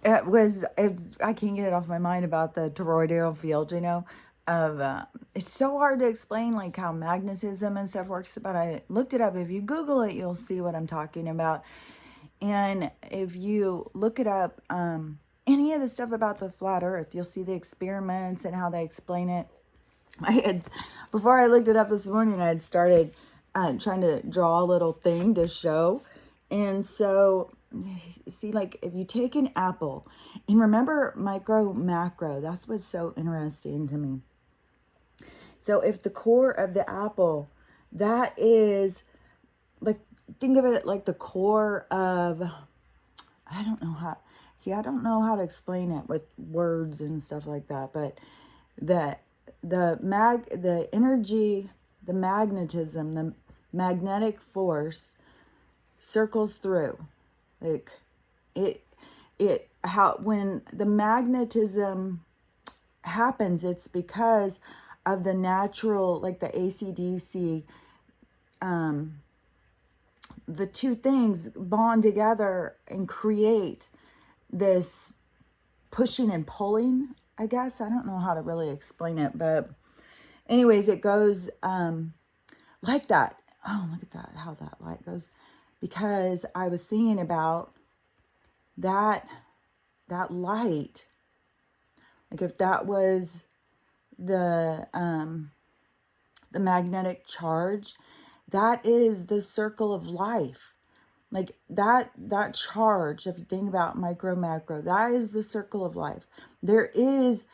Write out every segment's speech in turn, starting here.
I can't get it off my mind about the toroidal field, of, it's so hard to explain like how magnetism and stuff works, but I looked it up. If you Google it, you'll see what I'm talking about. And if you look it up, any of the stuff about the flat earth, you'll see the experiments and how they explain it. I had, before I looked it up this morning, I had started trying to draw a little thing to show. And so, see, like if you take an apple, and remember micro, macro, that's what's so interesting to me. So if the core of the apple, that is like, think of it like the core of, I don't know how, see, I don't know how to explain it with words and stuff like that, but the the energy, the magnetism, the magnetic force circles through. Like how when the magnetism happens, it's because of the natural, like the AC/DC, the two things bond together and create this pushing and pulling, I guess. I don't know how to really explain it, but anyways, it goes like that. Oh, look at that, how that light goes. Because I was thinking about that light, like if that was the magnetic charge, that is the circle of life. Like that charge, if you think about micro, macro, that is the circle of life. There is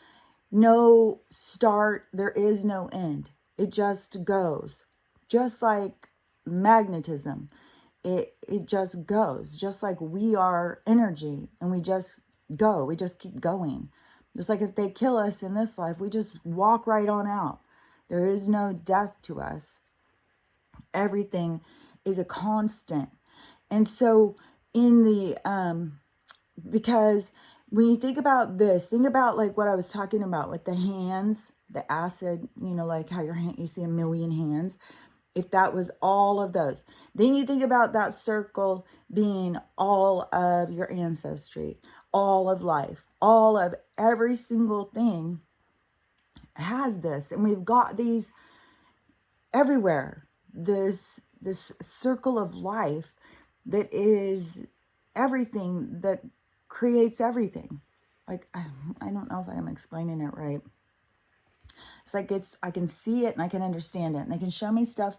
no start, there is no end. It just goes. Just like magnetism. It just goes. Just like we are energy and we just go. We just keep going. Just like if they kill us in this life, we just walk right on out. There is no death to us. Everything is a constant. And so in the, because when you think about this, think about like what I was talking about with the hands, the acid, like how your hand, you see a million hands. If that was all of those, then you think about that circle being all of your ancestry, all of life, all of every single thing has this. And we've got these everywhere. This circle of life that is everything, that creates everything. Like, I don't know if I'm explaining it right. It's like I can see it and I can understand it. And they can show me stuff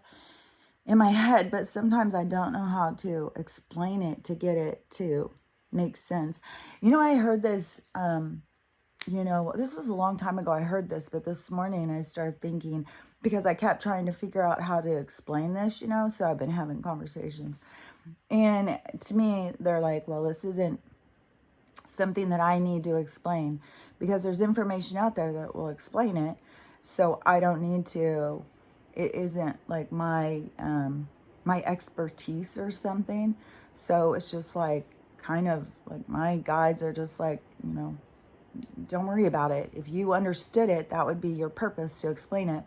in my head, but sometimes I don't know how to explain it to get it to make sense. I heard this, this was a long time ago I heard this, but this morning I started thinking, because I kept trying to figure out how to explain this, so I've been having conversations. And to me, they're like, well, this isn't something that I need to explain because there's information out there that will explain it. So I don't need to, it isn't like my expertise or something. So it's just like, kind of like my guides are just like, don't worry about it. If you understood it, that would be your purpose to explain it.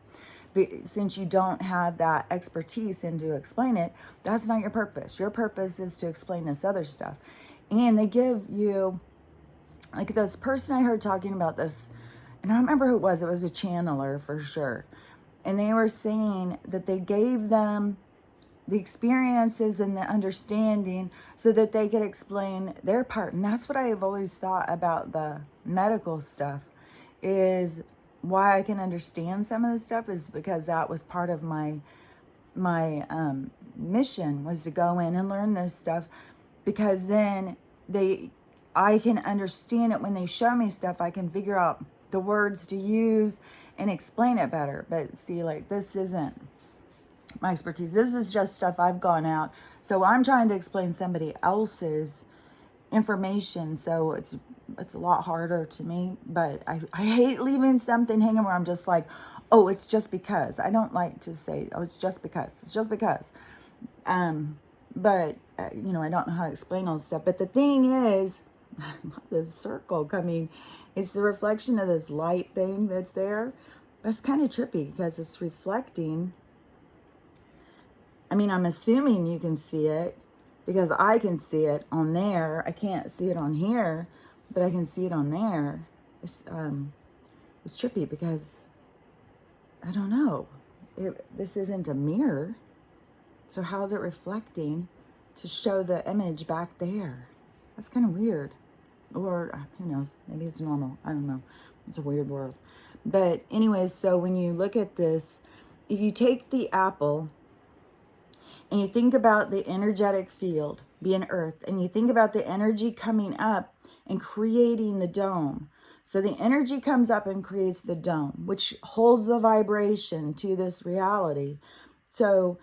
But since you don't have that expertise and to explain it, that's not your purpose. Your purpose is to explain this other stuff. And they give you, like this person I heard talking about this, and I don't remember who it was a channeler for sure. And they were saying that they gave them the experiences and the understanding so that they could explain their part. And that's what I have always thought about the medical stuff, is why I can understand some of the stuff is because that was part of my mission, was to go in and learn this stuff, because then I can understand it. When they show me stuff, I can figure out the words to use and explain it better. But see, like, this isn't my expertise. This is just stuff I've gone out. So I'm trying to explain somebody else's information. So it's a lot harder to me. But I hate leaving something hanging where I'm just like, oh, it's just because. I don't like to say, oh, it's just because. It's just because. But, I don't know how to explain all this stuff. But the thing is, this circle coming, it's the reflection of this light thing that's there. That's kind of trippy because it's reflecting. I mean, I'm assuming you can see it because I can see it on there. I can't see it on here, but I can see it on there. It's trippy because I don't know. This isn't a mirror. So how is it reflecting to show the image back there? That's kind of weird. Or who knows? Maybe it's normal. I don't know. It's a weird world. But anyways, so when you look at this, if you take the apple and you think about the energetic field being earth, and you think about the energy coming up and creating the dome. So the energy comes up and creates the dome, which holds the vibration to this reality. So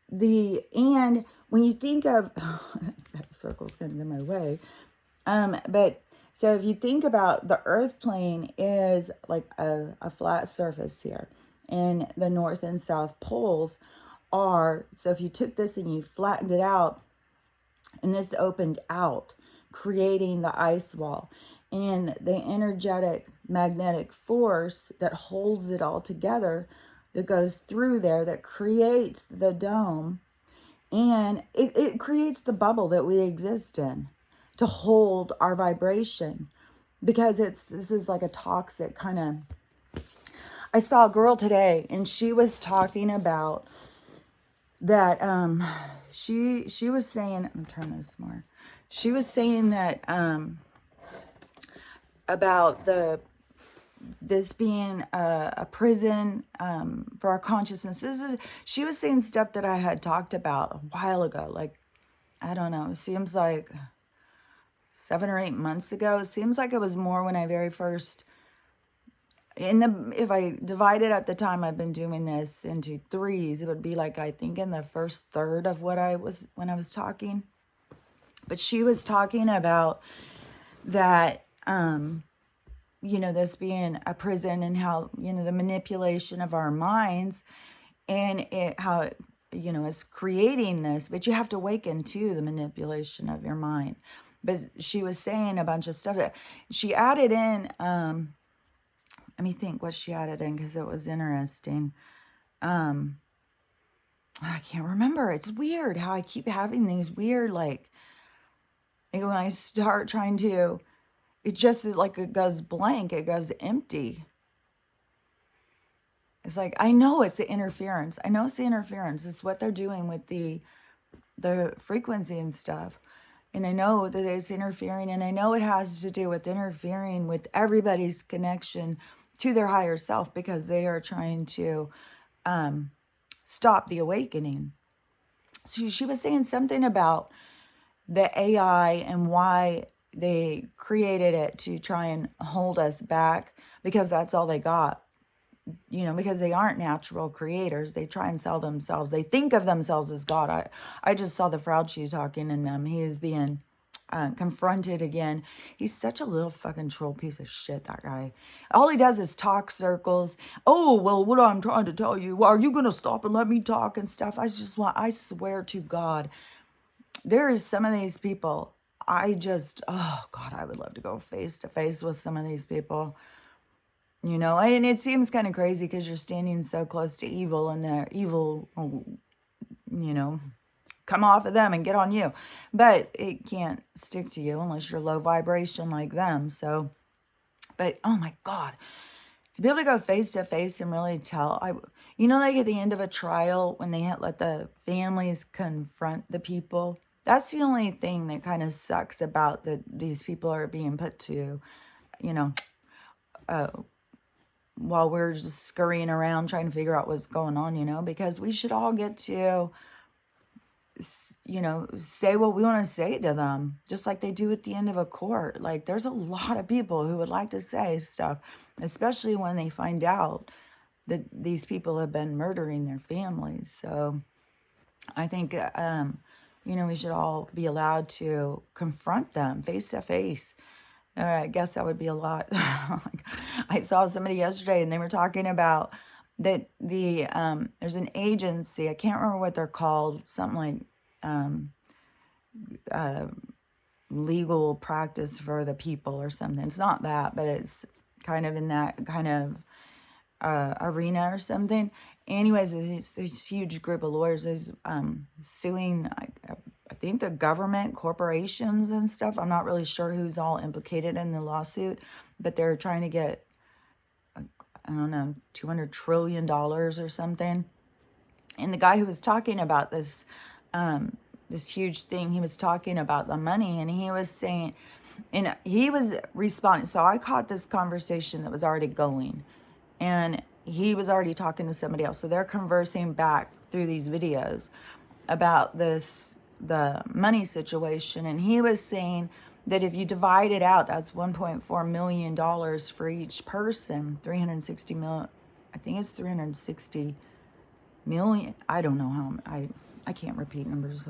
and when you think of, that circle's kind of in my way. But so if you think about the earth plane is like a flat surface here, and the north and south poles are, so if you took this and you flattened it out, and this opened out, creating the ice wall, and the energetic magnetic force that holds it all together, that goes through there, that creates the dome, and it creates the bubble that we exist in to hold our vibration, because this is like a toxic kind of. I saw a girl today and she was talking about that she was saying, I'm gonna turn this more. She was saying that about this being a prison for our consciousness. She was saying stuff that I had talked about a while ago. Like, I don't know, it seems like 7 or 8 months ago. It seems like it was more when I very first, if I divided up the time I've been doing this into threes, it would be like, I think in the first third of when I was talking. But she was talking about that, this being a prison, and how, the manipulation of our minds, and how it, is creating this, but you have to awaken to the manipulation of your mind. But she was saying a bunch of stuff. She added in, let me think what she added in, because it was interesting. I can't remember. It's weird how I keep having these weird, like when I start trying to, it just like it goes blank, it goes empty. It's like, I know it's the interference. I know it's the interference. It's what they're doing with the frequency and stuff. And I know that it's interfering, and I know it has to do with interfering with everybody's connection to their higher self, because they are trying to stop the awakening. So she was saying something about the AI and why they created it to try and hold us back, because that's all they got. Because they aren't natural creators. They try and sell themselves. They think of themselves as God. I just saw the Fauci talking, and he is being confronted again. He's such a little fucking troll piece of shit, that guy. All he does is talk circles. Oh, well, what I'm trying to tell you, are you going to stop and let me talk and stuff? I swear to God, there is some of these people, oh God, I would love to go face to face with some of these people. And it seems kind of crazy because you're standing so close to evil, and the evil, come off of them and get on you. But it can't stick to you unless you're low vibration like them. So, but oh my God, to be able to go face to face and really tell, like at the end of a trial, when they let the families confront the people, that's the only thing that kind of sucks about these people are being put to, while we're just scurrying around trying to figure out what's going on, because we should all get to, say what we want to say to them, just like they do at the end of a court. Like, there's a lot of people who would like to say stuff, especially when they find out that these people have been murdering their families. So I think, we should all be allowed to confront them face to face. I guess that would be a lot. I saw somebody yesterday, and they were talking about that there's an agency, I can't remember what they're called, something like legal practice for the people or something. It's not that, but it's kind of in that kind of arena or something. Anyways, this huge group of lawyers is suing, I think think the government, corporations and stuff. I'm not really sure who's all implicated in the lawsuit, but they're trying to get, I don't know, $200 trillion or something. And the guy who was talking about this, this huge thing, he was talking about the money, and he was saying, and he was responding. So I caught this conversation that was already going, and he was already talking to somebody else. So they're conversing back through these videos about this, the money situation. And he was saying that if you divide it out, that's $1.4 million for each person, 360 million. I think it's 360 million. I don't know how, I can't repeat numbers.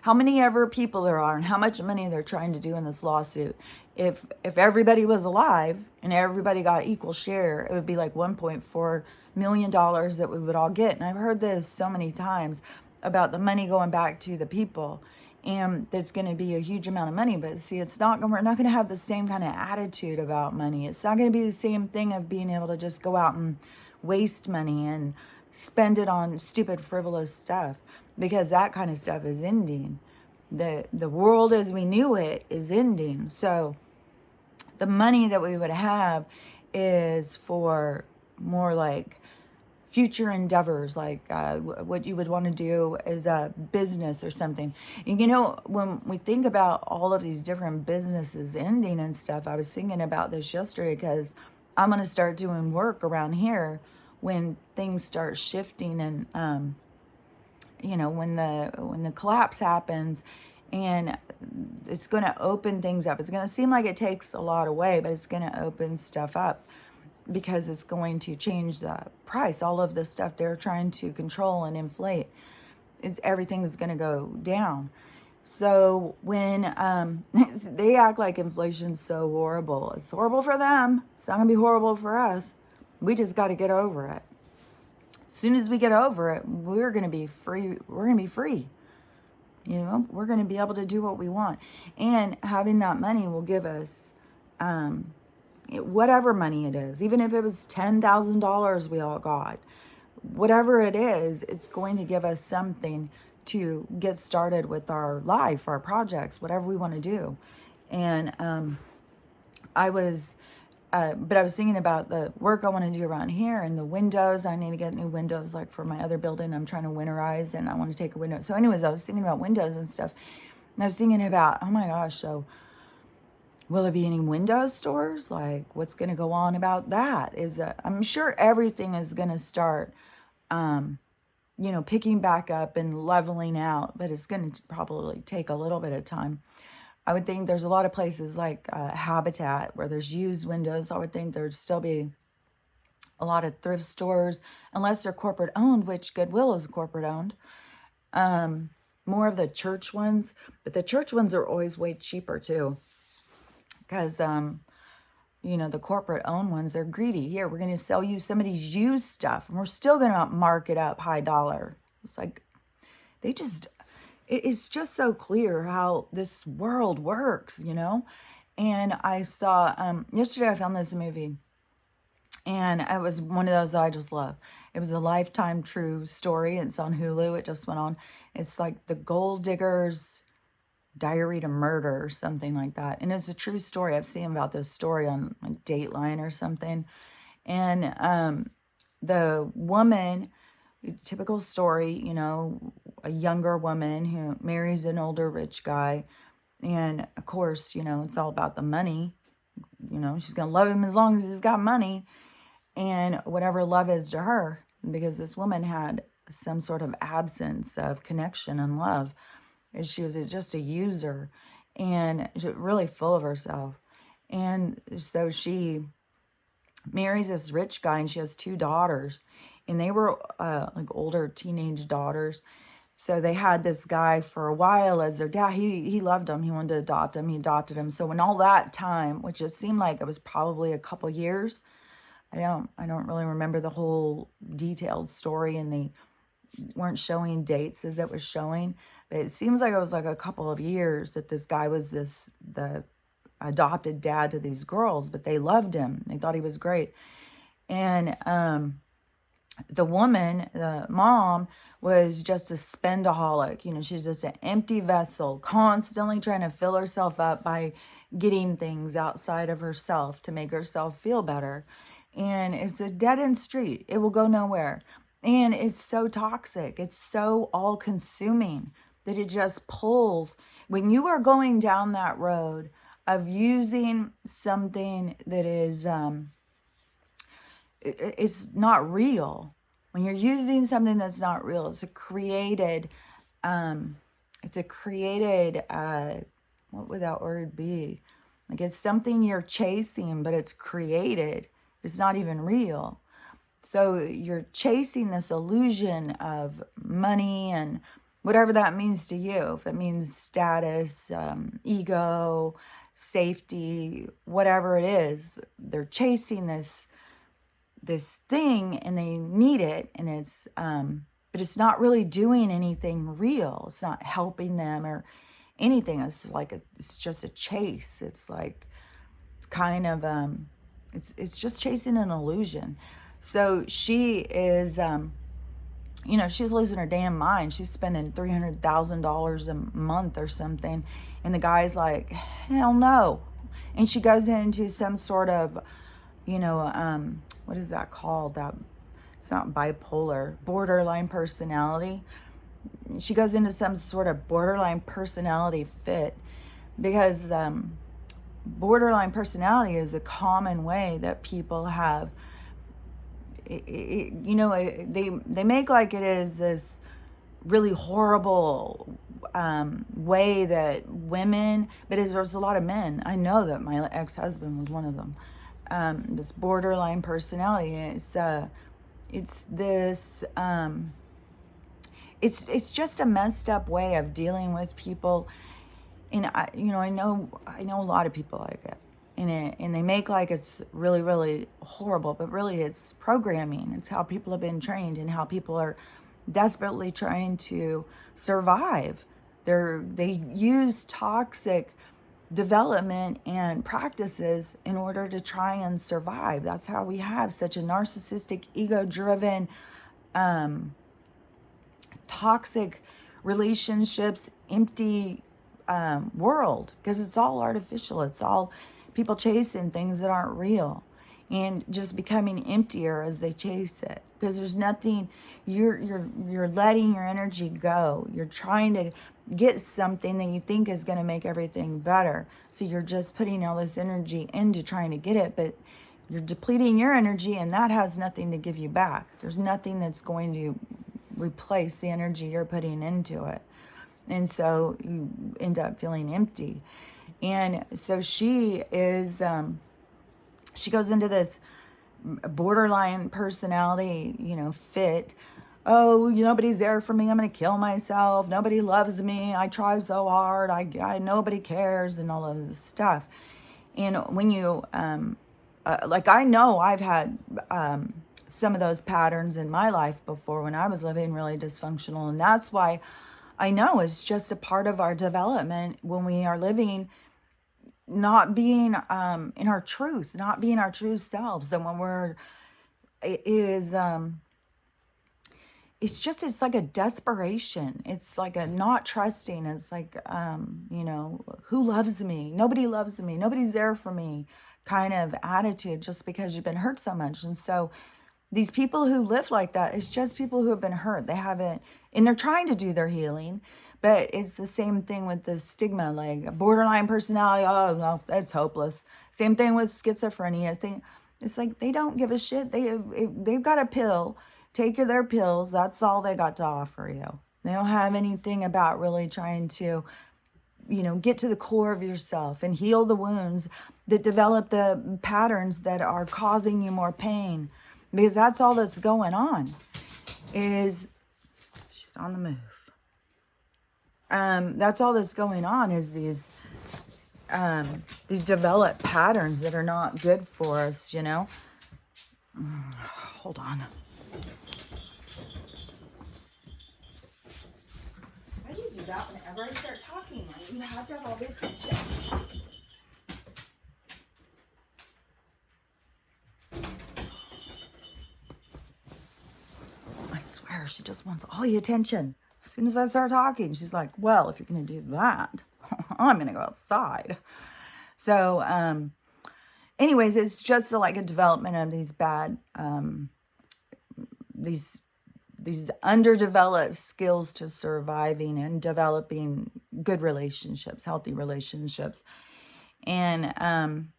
How many ever people there are and how much money they're trying to do in this lawsuit. If everybody was alive and everybody got equal share, it would be like $1.4 million that we would all get. And I've heard this so many times about the money going back to the people, and there's going to be a huge amount of money. But see, it's not, we're not going to have the same kind of attitude about money. It's not going to be the same thing of being able to just go out and waste money and spend it on stupid, frivolous stuff, because that kind of stuff is ending. The world as we knew it is ending. So the money that we would have is for more like future endeavors, like what you would want to do is a business or something. And you know, when we think about all of these different businesses ending and stuff, I was thinking about this yesterday, because I'm going to start doing work around here when things start shifting, and you know, when the collapse happens, and it's going to open things up. It's going to seem like it takes a lot away, but it's going to open stuff up, because it's going to change the price. All of the stuff they're trying to control and inflate, everything is going to go down. So when they act like inflation's so horrible, it's horrible for them. It's not going to be horrible for us. We just got to get over it. As soon as we get over it, we're going to be free. We're going to be free. You know, we're going to be able to do what we want. And having that money will give us whatever money it is. Even if it was $10,000 we all got, whatever it is, it's going to give us something to get started with our life, our projects, whatever we want to do. And but I was thinking about the work I want to do around here, and the windows. I need to get new windows, like for my other building. I'm trying to winterize, and I want to take a window. So anyways, I was thinking about windows and stuff. And I was thinking about, oh my gosh, so will there be any window stores? Like, what's going to go on about that? I'm sure everything is going to start, you know, picking back up and leveling out, but it's going to probably take a little bit of time. I would think there's a lot of places like Habitat where there's used windows. I would think there'd still be a lot of thrift stores, unless they're corporate owned, which Goodwill is corporate owned. More of the church ones, but the church ones are always way cheaper too. Because, you know, the corporate owned ones, they're greedy. Here, we're going to sell you some of these used stuff, and we're still going to mark it up high dollar. It's like, it's just so clear how this world works, you know? And I saw, yesterday I found this movie, and it was one of those that I just love. It was a Lifetime true story. It's on Hulu. It just went on. It's like The Gold Digger's Diary to Murder or something like that. And it's a true story. I've seen about this story on like Dateline or something. And the woman, typical story, you know, a younger woman who marries an older rich guy. And of course, you know, it's all about the money. You know, she's going to love him as long as he's got money, and whatever love is to her, because this woman had some sort of absence of connection and love. She was just a user, and really full of herself. And so she marries this rich guy, and she has 2 daughters, and they were like older teenage daughters. So they had this guy for a while as their dad. He loved him. He wanted to adopt him. He adopted him. So when all that time, which it seemed like it was probably a couple years, I don't really remember the whole detailed story, and they weren't showing dates as it was showing, but it seems like it was like a couple of years that this guy was the adopted dad to these girls, but they loved him. They thought he was great. And the woman, the mom, was just a spendaholic. You know, she's just an empty vessel, constantly trying to fill herself up by getting things outside of herself to make herself feel better. And it's a dead end street. It will go nowhere. And it's so toxic. It's so all consuming that it just pulls. When you are going down that road of using something that is, it's not real. When you're using something that's not real, it's a created, what would that word be? Like it's something you're chasing, but it's created. It's not even real. So you're chasing this illusion of money and whatever that means to you. If it means status, ego, safety, whatever it is, they're chasing this thing and they need it, and it's but it's not really doing anything real. It's not helping them or anything. It's just a chase. It's like it's kind of it's just chasing an illusion. So she is she's losing her damn mind. She's spending $300,000 a month or something, and the guy's like, hell no. And she goes into some sort of what is that called? That it's not bipolar, borderline personality. She goes into some sort of borderline personality fit because borderline personality is a common way that people have. They make like it is this really horrible way that women, but there's a lot of men. I know that my ex-husband was one of them. This borderline personality. It's this. It's just a messed up way of dealing with people, and I know a lot of people like it, and they make like it's really really horrible, but really it's programming. It's how people have been trained and how people are desperately trying to survive. They use toxic development and practices in order to try and survive. That's how we have such a narcissistic, ego-driven, toxic relationships, empty world, because it's all artificial. It's all people chasing things that aren't real and just becoming emptier as they chase it, because there's nothing. You're letting your energy go. You're trying to get something that you think is going to make everything better, so you're just putting all this energy into trying to get it, but you're depleting your energy, and that has nothing to give you back. There's nothing that's going to replace the energy you're putting into it, and so you end up feeling empty. And so she is she goes into this borderline personality fit. Oh, nobody's there for me. I'm going to kill myself. Nobody loves me. I try so hard. I nobody cares, and all of this stuff. And when you, I know I've had some of those patterns in my life before when I was living really dysfunctional. And that's why I know it's just a part of our development when we are living not being in our truth, not being our true selves. And when it's like a desperation. It's like a not trusting. It's like, who loves me? Nobody loves me. Nobody's there for me kind of attitude, just because you've been hurt so much. And so these people who live like that, it's just people who have been hurt. They haven't, and they're trying to do their healing, but it's the same thing with the stigma, like borderline personality. Oh, no, that's hopeless. Same thing with schizophrenia. It's like they don't give a shit. They've got a pill. Take their pills. That's all they got to offer you. They don't have anything about really trying to, get to the core of yourself and heal the wounds that develop the patterns that are causing you more pain. Because that's all that's going on. She's on the move. That's all that's going on is these developed patterns that are not good for us, Hold on. Why do you do that whenever I start talking? You have to have all the attention. her. She just wants all the attention. As soon as I start talking, she's like, well, if you're going to do that, I'm going to go outside. So, anyways, it's just like a development of these bad, these underdeveloped skills to surviving and developing good relationships, healthy relationships. And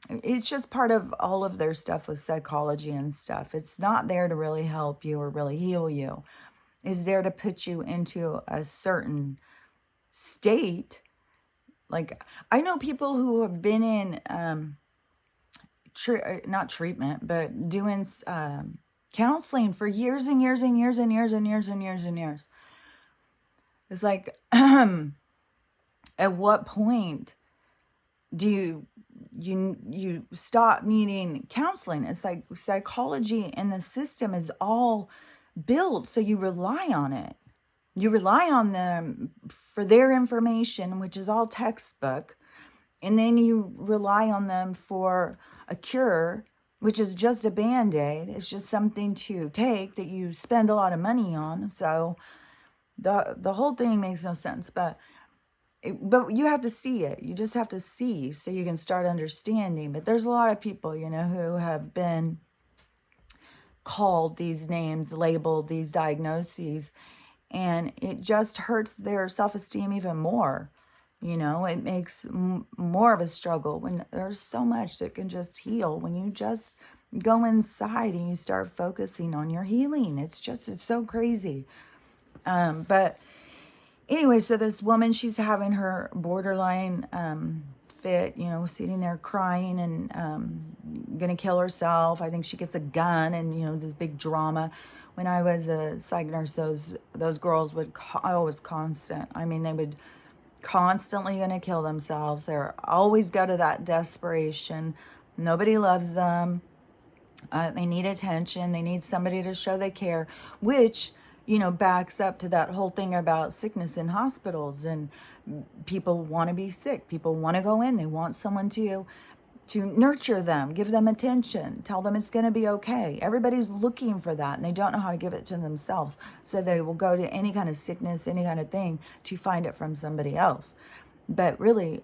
it's just part of all of their stuff with psychology and stuff. It's not there to really help you or really heal you. It's there to put you into a certain state. Like, I know people who have been in, not treatment, but doing counseling for years and years and years and years and years and years and years. It's like, at what point do you stop needing counseling? It's like psychology and the system is all built so you rely on it. You rely on them for their information, which is all textbook, and then you rely on them for a cure, which is just a Band-Aid. It's just something to take that you spend a lot of money on. So the whole thing makes no sense, but you have to see it. You just have to see so you can start understanding. But there's a lot of people, who have been called these names, labeled these diagnoses, and it just hurts their self-esteem even more. It makes more of a struggle when there's so much that can just heal when you just go inside and you start focusing on your healing. It's so crazy. But anyway, so this woman, she's having her borderline fit, sitting there crying and gonna kill herself. I think she gets a gun and, this big drama. When I was a psych nurse, those girls would, always constant. I mean, they would constantly gonna kill themselves. They're always go to that desperation. Nobody loves them. They need attention. They need somebody to show they care, which, backs up to that whole thing about sickness in hospitals, and people want to be sick. People want to go in. They want someone to nurture them, give them attention, tell them it's going to be okay. Everybody's looking for that, and they don't know how to give it to themselves. So they will go to any kind of sickness, any kind of thing to find it from somebody else. But really,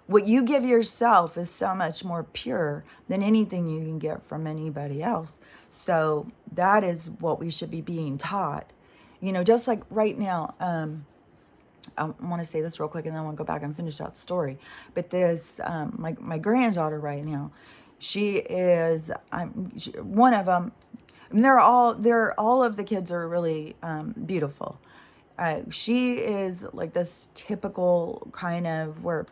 what you give yourself is so much more pure than anything you can get from anybody else. So that is what we should be being taught. Just like right now, I want to say this real quick and then I want to go back and finish that story. But this, my granddaughter right now, she is, one of them, and all of the kids are really beautiful. She is like this typical kind of where,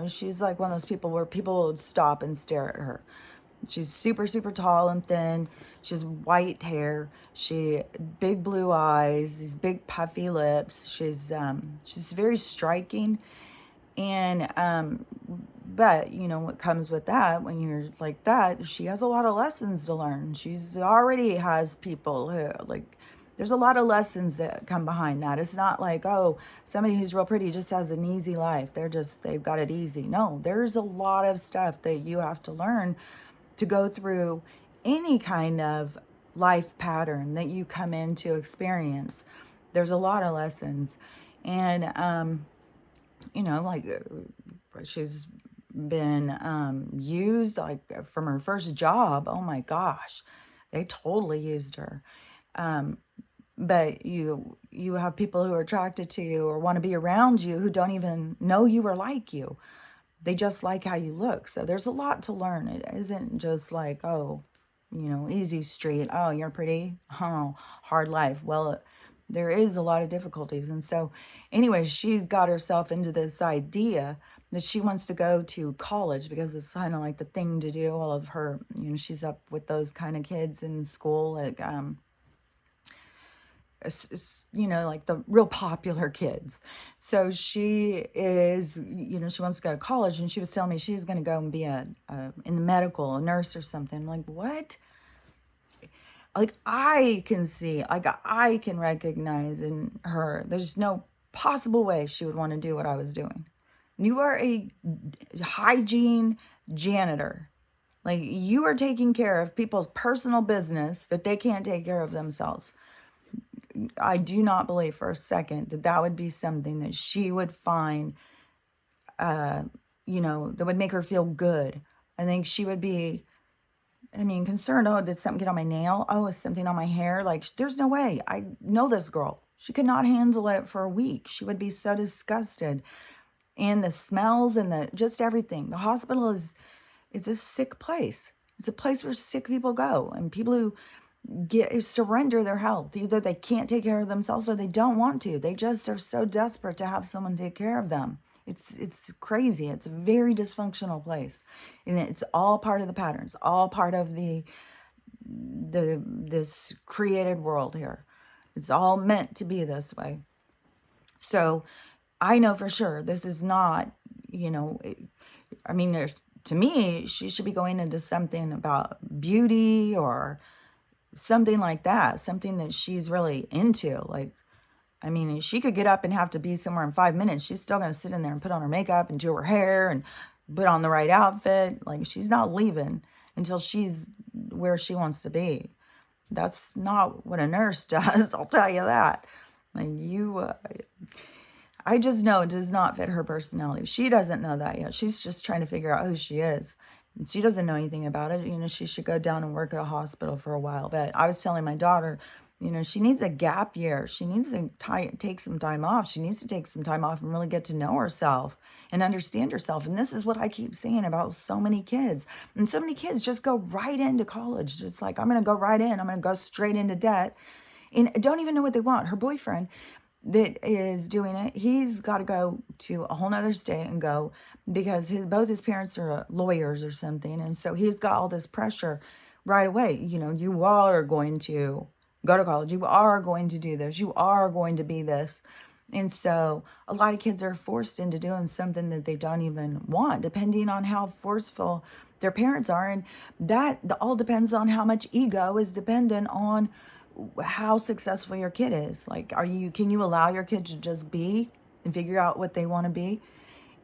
she's like one of those people where people would stop and stare at her. She's super, super tall and thin. She has white hair. She big blue eyes, these big puffy lips. She's very striking. And but what comes with that when you're like that, she has a lot of lessons to learn. She's already has people who there's a lot of lessons that come behind that. It's not like, oh, somebody who's real pretty just has an easy life. They've got it easy. No, there's a lot of stuff that you have to learn to go through any kind of life pattern that you come in to experience. There's a lot of lessons. And, she's been used from her first job. Oh my gosh, they totally used her. But you have people who are attracted to you or want to be around you who don't even know you or like you. They just like how you look. So there's a lot to learn. It isn't just like, oh, easy street. Oh, you're pretty. Oh, hard life. Well, there is a lot of difficulties. And so anyway, she's got herself into this idea that she wants to go to college because it's kind of like the thing to do. All of her, she's up with those kind of kids in school, like, like the real popular kids. So she is, she wants to go to college, and she was telling me she's going to go and be in the medical, a nurse or something. I'm like, what? I can see, I can recognize in her, there's no possible way she would want to do what I was doing. You are a hygiene janitor. Like, you are taking care of people's personal business that they can't take care of themselves. I do not believe for a second that that would be something that she would find, that would make her feel good. I think she would be, concerned. Oh, did something get on my nail? Oh, is something on my hair? Like, there's no way. I know this girl. She could not handle it for a week. She would be so disgusted. And the smells and just everything. The hospital is a sick place. It's a place where sick people go, and people who surrender their health. Either they can't take care of themselves or they don't want to. They just are so desperate to have someone take care of them. It's crazy. It's a very dysfunctional place, and it's all part of the patterns, all part of this created world here. It's all meant to be this way. So I know for sure this is not, to me, she should be going into something about beauty or something like that, something that she's really into. Like, she could get up and have to be somewhere in 5 minutes. She's still going to sit in there and put on her makeup and do her hair and put on the right outfit. Like, she's not leaving until she's where she wants to be. That's not what a nurse does, I'll tell you that. Like, I just know it does not fit her personality. She doesn't know that yet. She's just trying to figure out who she is. And she doesn't know anything about it. She should go down and work at a hospital for a while. But I was telling my daughter, she needs a gap year. She needs to take some time off. She needs to take some time off and really get to know herself and understand herself. And this is what I keep saying about so many kids. And so many kids just go right into college. Just like, I'm going to go right in. I'm going to go straight into debt. And don't even know what they want. Her boyfriend that is doing it, he's got to go to a whole nother state and go because both his parents are lawyers or something. And so he's got all this pressure right away. You are going to go to college. You are going to do this. You are going to be this. And so a lot of kids are forced into doing something that they don't even want, depending on how forceful their parents are. And that all depends on how much ego is dependent on how successful your kid is. Like, can you allow your kid to just be and figure out what they want to be?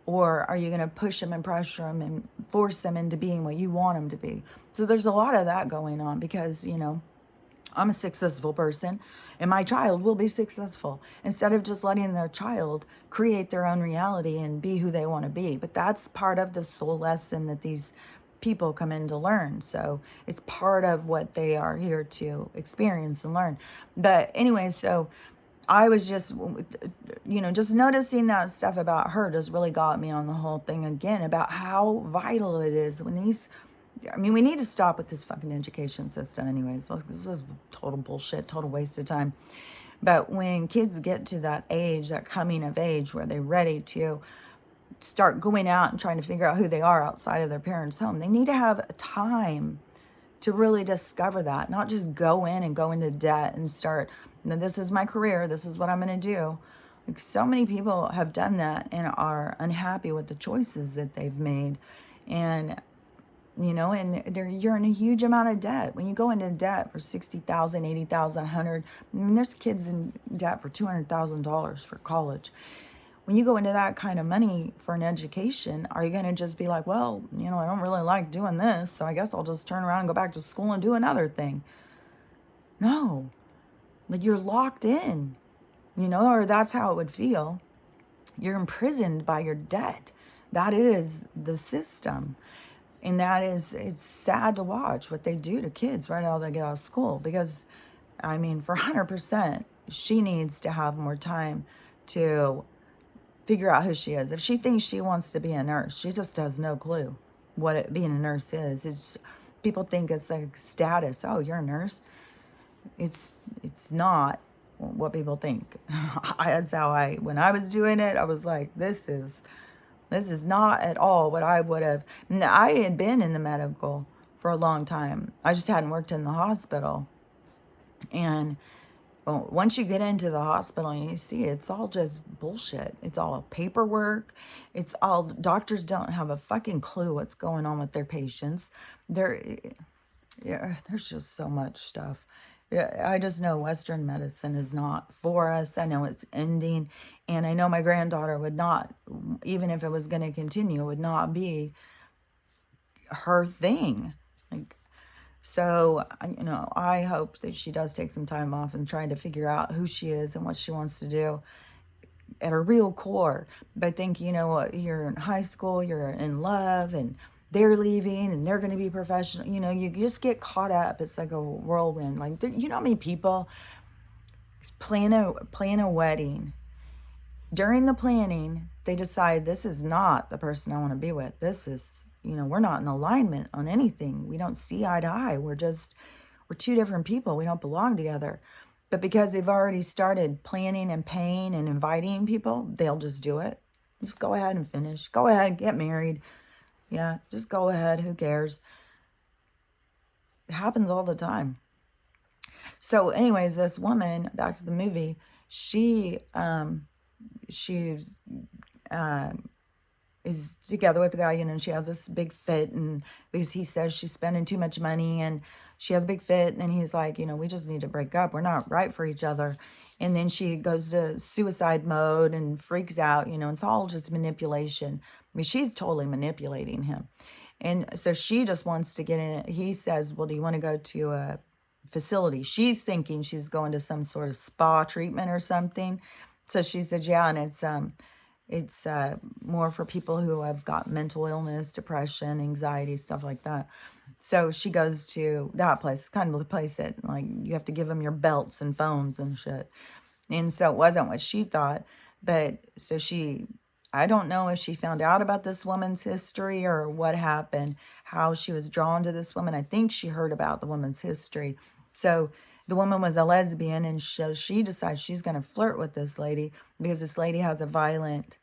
Or are you going to push them and pressure them and force them into being what you want them to be? So there's a lot of that going on because, I'm a successful person and my child will be successful instead of just letting their child create their own reality and be who they want to be. But that's part of the soul lesson that these people come in to learn. So it's part of what they are here to experience and learn. But anyway, so I was just, just noticing that stuff about her just really got me on the whole thing again about how vital it is when we need to stop with this fucking education system anyways. This is total bullshit, total waste of time. But when kids get to that age, that coming of age where they're ready to start going out and trying to figure out who they are outside of their parents' home, they need to have time to really discover that, not just go in and go into debt and start, this is my career, this is what I'm going to do. Like, so many people have done that and are unhappy with the choices that they've made. And you're in a huge amount of debt. When you go into debt for $60,000, $80,000, $100,000, there's kids in debt for $200,000 for college. When you go into that kind of money for an education, are you going to just be like, well, I don't really like doing this, so I guess I'll just turn around and go back to school and do another thing? No. Like, you're locked in, or that's how it would feel. You're imprisoned by your debt. That is the system. And it's sad to watch what they do to kids right out they get out of school. Because, for 100%, she needs to have more time to figure out who she is. If she thinks she wants to be a nurse, she just has no clue what being a nurse is. People think it's like status. Oh, you're a nurse. It's not what people think. That's how when I was doing it, I was like, this is not at all what I would have. I had been in the medical for a long time. I just hadn't worked in the hospital. And once you get into the hospital and you see it's all just bullshit. It's all paperwork. It's all, doctors don't have a fucking clue what's going on with their patients. There's just so much stuff. I just know Western medicine is not for us. I know it's ending. And I know my granddaughter would not, even if it was going to continue, would not be her thing. Like, so, I hope that she does take some time off and try to figure out who she is and what she wants to do at her real core. But I think, what, you're in high school, you're in love, and they're leaving and they're going to be professional. You just get caught up. It's like a whirlwind. Like, how many people plan a wedding. During the planning, they decide this is not the person I want to be with. This is, we're not in alignment on anything. We don't see eye to eye. We're two different people. We don't belong together. But because they've already started planning and paying and inviting people, they'll just do it. Just go ahead and finish. Go ahead and get married. Yeah, just go ahead. Who cares? It happens all the time. So anyways, this woman, back to the movie, she's is together with the guy, and she has this big fit, and because he says she's spending too much money, and she has a big fit, and he's like, we just need to break up. We're not right for each other. And then she goes to suicide mode and freaks out, it's all just manipulation. I mean, she's totally manipulating him. And so she just wants to get in. He says, well, do you want to go to a facility? She's thinking she's going to some sort of spa treatment or something. So she said, yeah, and it's more for people who have got mental illness, depression, anxiety, stuff like that. So she goes to that place, kind of the place that, like, you have to give them your belts and phones and shit. And so it wasn't what she thought. But so I don't know if she found out about this woman's history or what happened, how she was drawn to this woman. I think she heard about the woman's history. So the woman was a lesbian, and so she decides she's going to flirt with this lady because this lady has a violent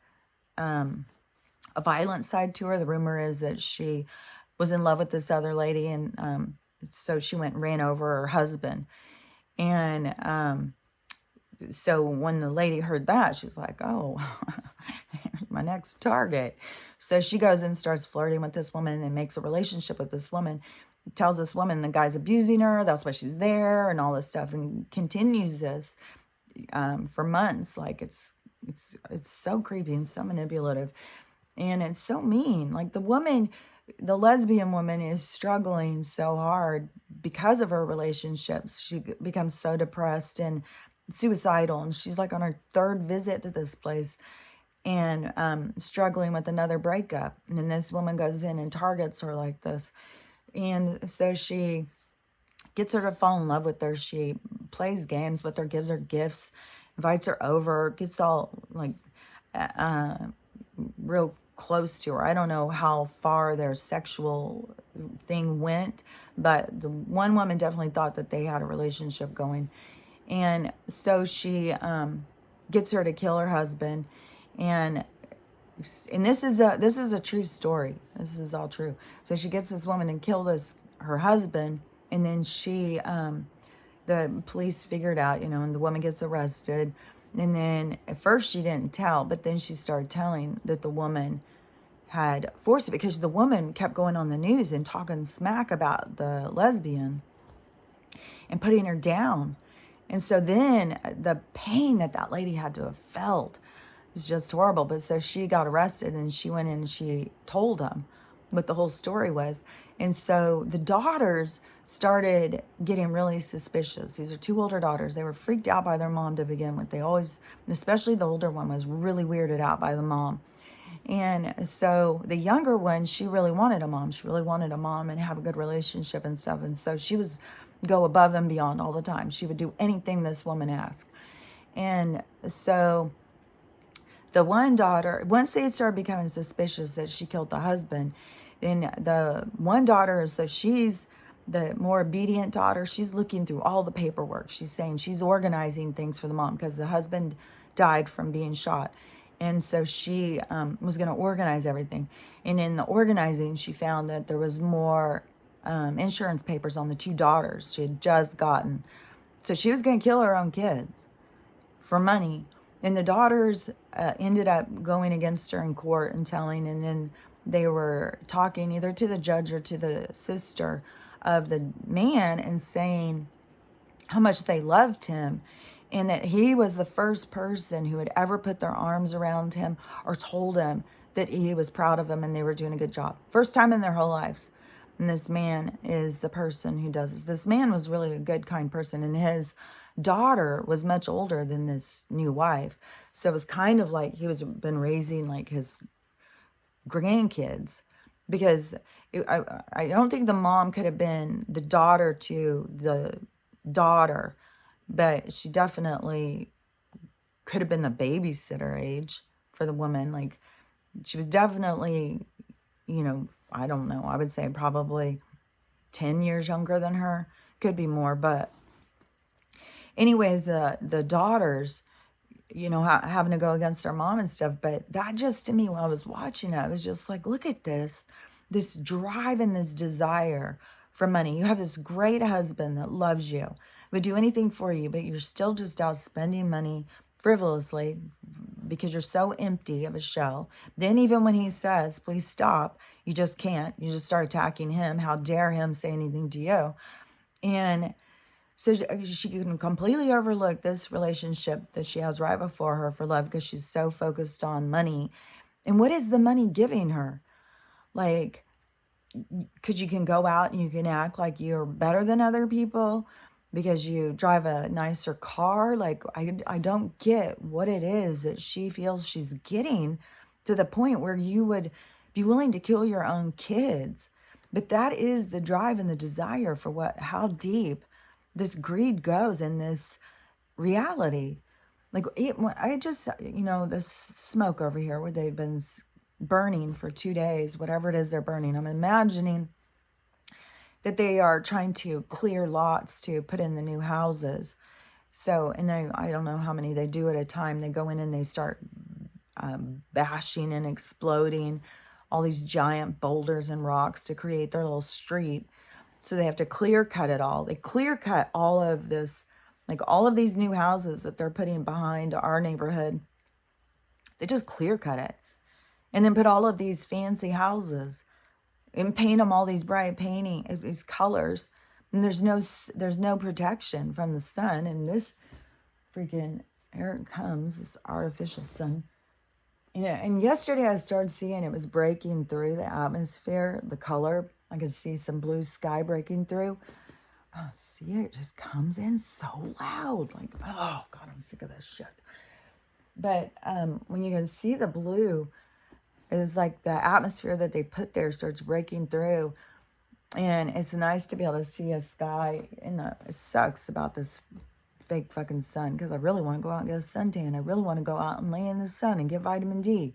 side to her. The rumor is that she was in love with this other lady, and so she went and ran over her husband. And so when the lady heard that, she's like, oh, my next target. So she goes and starts flirting with this woman and makes a relationship with this woman. Tells this woman the guy's abusing her, that's why she's there, and all this stuff, and continues this for months. Like, it's so creepy and so manipulative, and it's so mean. Like, the lesbian woman is struggling so hard because of her relationships. She becomes so depressed and suicidal, and she's like on her third visit to this place, and struggling with another breakup. And then this woman goes in and targets her like this. And so she gets her to fall in love with her. She plays games with her, gives her gifts, invites her over, gets all like real close to her. I don't know how far their sexual thing went, but the one woman definitely thought that they had a relationship going. And so she gets her to kill her husband. And this is a true story. This is all true. So she gets this woman and killed her husband, and then the police figured out, and the woman gets arrested. And then at first she didn't tell, but then she started telling that the woman had forced it, because the woman kept going on the news and talking smack about the lesbian and putting her down. And so then the pain that lady had to have felt, it's just horrible. But so she got arrested, and she went in and she told them what the whole story was. And so the daughters started getting really suspicious. These are two older daughters. They were freaked out by their mom to begin with. They always, especially the older one, was really weirded out by the mom. And so the younger one, she really wanted a mom. She really wanted a mom and have a good relationship and stuff. And so she was go above and beyond all the time. She would do anything this woman asked. And so the one daughter, once they started becoming suspicious that she killed the husband, then the one daughter, so she's the more obedient daughter. She's looking through all the paperwork. She's saying she's organizing things for the mom because the husband died from being shot. And so she was going to organize everything. And in the organizing, she found that there was more insurance papers on the two daughters she had just gotten. So she was going to kill her own kids for money. And the daughters ended up going against her in court and telling, and then they were talking either to the judge or to the sister of the man and saying how much they loved him, and that he was the first person who had ever put their arms around him or told him that he was proud of him and they were doing a good job. First time in their whole lives. And this man is the person who does this. This man was really a good, kind person, and his daughter was much older than this new wife. So it was kind of like he was been raising like his grandkids, because I don't think the mom could have been the daughter to the daughter, but she definitely could have been the babysitter age for the woman. Like, she was definitely, I don't know, I would say probably 10 years younger than her. Could be more, but anyways, the daughters, having to go against their mom and stuff. But that just, to me, when I was watching it, I was just like, look at this drive and this desire for money. You have this great husband that loves you, would do anything for you, but you're still just out spending money frivolously because you're so empty of a shell. Then even when he says, please stop, you just can't. You just start attacking him. How dare him say anything to you? And so she can completely overlook this relationship that she has right before her for love because she's so focused on money. And what is the money giving her? Like, because you can go out and you can act like you're better than other people because you drive a nicer car. Like, I don't get what it is that she feels she's getting to the point where you would be willing to kill your own kids. But that is the drive and the desire for how deep this greed goes in this reality. Like, I just, this smoke over here where they've been burning for 2 days, whatever it is they're burning. I'm imagining that they are trying to clear lots to put in the new houses. So, and I don't know how many they do at a time. They go in and they start bashing and exploding all these giant boulders and rocks to create their little street. So they have to clear cut it all. They clear cut all of this, like all of these new houses that they're putting behind our neighborhood. They just clear cut it. And then put all of these fancy houses and paint them all these bright these colors. And there's no protection from the sun. And this freaking, here it comes, this artificial sun. And yesterday I started seeing it was breaking through the atmosphere, the color. I could see some blue sky breaking through. Oh, see, it just comes in so loud. Like, oh, God, I'm sick of this shit. But when you can see the blue, it's like the atmosphere that they put there starts breaking through. And it's nice to be able to see a sky. And it sucks about this fake fucking sun, because I really want to go out and get a suntan. I really want to go out and lay in the sun and get vitamin D.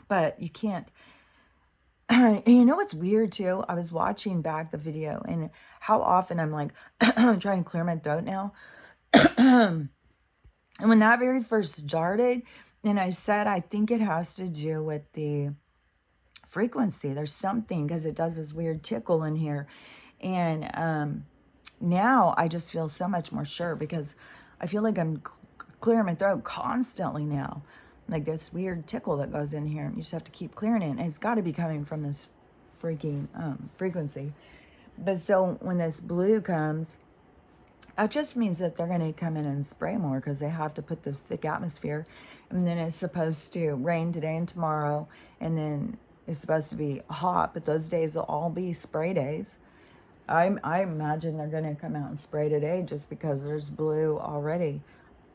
But you can't. And you know what's weird too? I was watching back the video, and how often I'm like trying to clear my throat now. And when that very first started, and I said, I think it has to do with the frequency. There's something, because it does this weird tickle in here. And now I just feel so much more sure, because I feel like I'm clearing my throat constantly now. Like this weird tickle that goes in here, and you just have to keep clearing it. And it's got to be coming from this freaking frequency. But so when this blue comes, it just means that they're going to come in and spray more, because they have to put this thick atmosphere. And then it's supposed to rain today and tomorrow. And then it's supposed to be hot, but those days will all be spray days. I imagine they're going to come out and spray today just because there's blue already.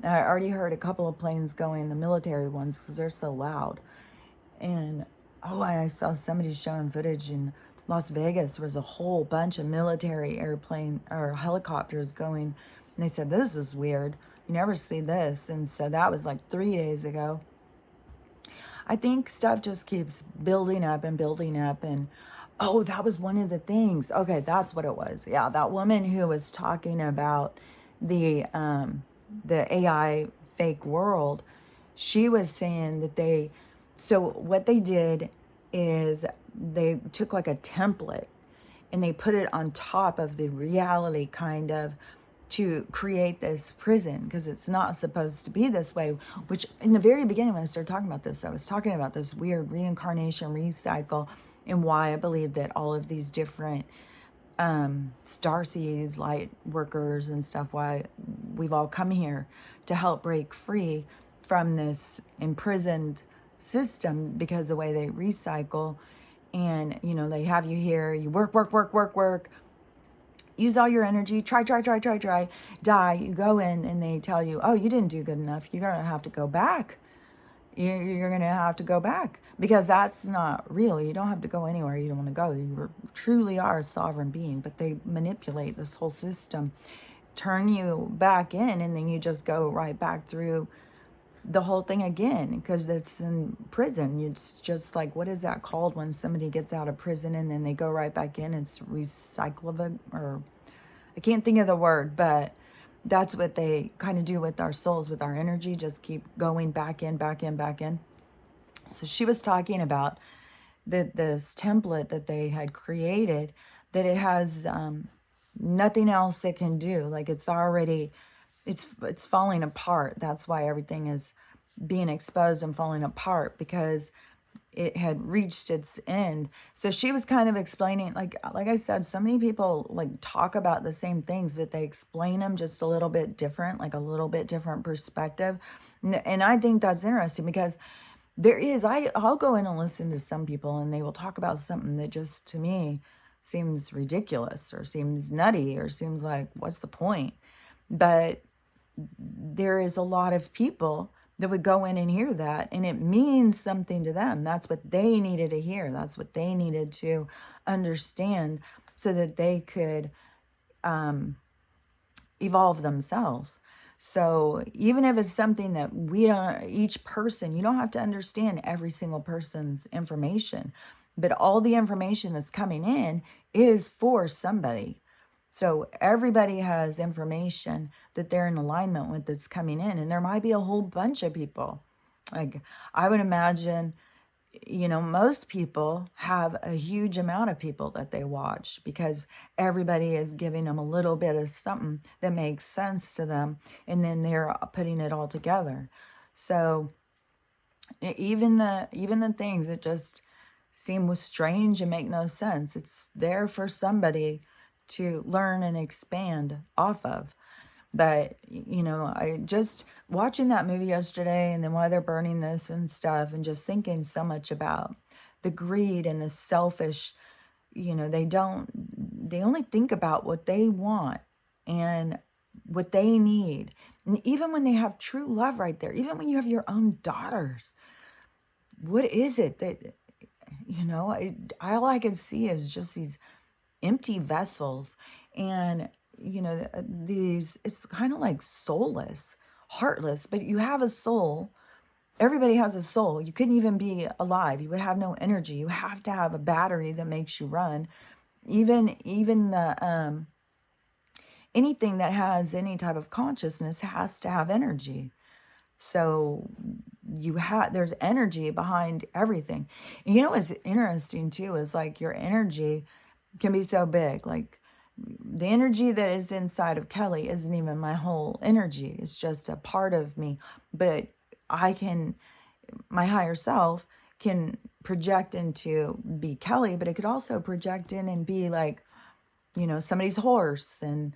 I already heard a couple of planes going, the military ones, because they're so loud. And, I saw somebody showing footage in Las Vegas. There was a whole bunch of military airplane or helicopters going. And they said, this is weird. You never see this. And so that was like 3 days ago. I think stuff just keeps building up and building up. And, that was one of the things. Okay, that's what it was. Yeah, that woman who was talking about the AI fake world, she was saying that so what they did is they took like a template and they put it on top of the reality, kind of, to create this prison, because it's not supposed to be this way. Which in the very beginning, when I started talking about this, I was talking about this weird reincarnation recycle, and why I believe that all of these different starseeds, light workers and stuff, why we've all come here to help break free from this imprisoned system, because the way they recycle. And, they have you here, you work, work, work, work, work, use all your energy, try, die. You go in and they tell you, oh, you didn't do good enough. You're going to have to go back. You're going to have to go back because that's not real. You don't have to go anywhere you don't want to go. You truly are a sovereign being, but they manipulate this whole system, turn you back in, and then you just go right back through the whole thing again because it's in prison. It's just like, what is that called when somebody gets out of prison and then they go right back in? It's recyclable, or I can't think of the word, but that's what they kind of do with our souls, with our energy, just keep going back in, back in, back in. So she was talking about this template that they had created, that it has nothing else it can do. Like it's already, it's falling apart. That's why everything is being exposed and falling apart, because it had reached its end. So she was kind of explaining, like I said, so many people like talk about the same things, but they explain them just a little bit different, like a little bit different perspective. And I think that's interesting because I'll go in and listen to some people and they will talk about something that just to me seems ridiculous or seems nutty or seems like, what's the point? But there is a lot of people that would go in and hear that, and it means something to them. That's what they needed to hear. That's what they needed to understand so that they could evolve themselves. So even if it's something that we don't, each person, you don't have to understand every single person's information, but all the information that's coming in is for somebody. So everybody has information that they're in alignment with that's coming in. And there might be a whole bunch of people. Like I would imagine, most people have a huge amount of people that they watch because everybody is giving them a little bit of something that makes sense to them. And then they're putting it all together. So even the things that just seem strange and make no sense, it's there for somebody to learn and expand off of. But, I just watching that movie yesterday and then why they're burning this and stuff and just thinking so much about the greed and the selfish, they only think about what they want and what they need. And even when they have true love right there, even when you have your own daughters, what is it that, all I can see is just these empty vessels. And these, it's kind of like soulless, heartless, but you have a soul. Everybody has a soul. You couldn't even be alive. You would have no energy. You have to have a battery that makes you run. Even the anything that has any type of consciousness has to have energy. So there's energy behind everything. And what's interesting too is like your energy can be so big. Like the energy that is inside of Kelly isn't even my whole energy. It's just a part of me. But my higher self can project into be Kelly, but it could also project in and be like, somebody's horse, and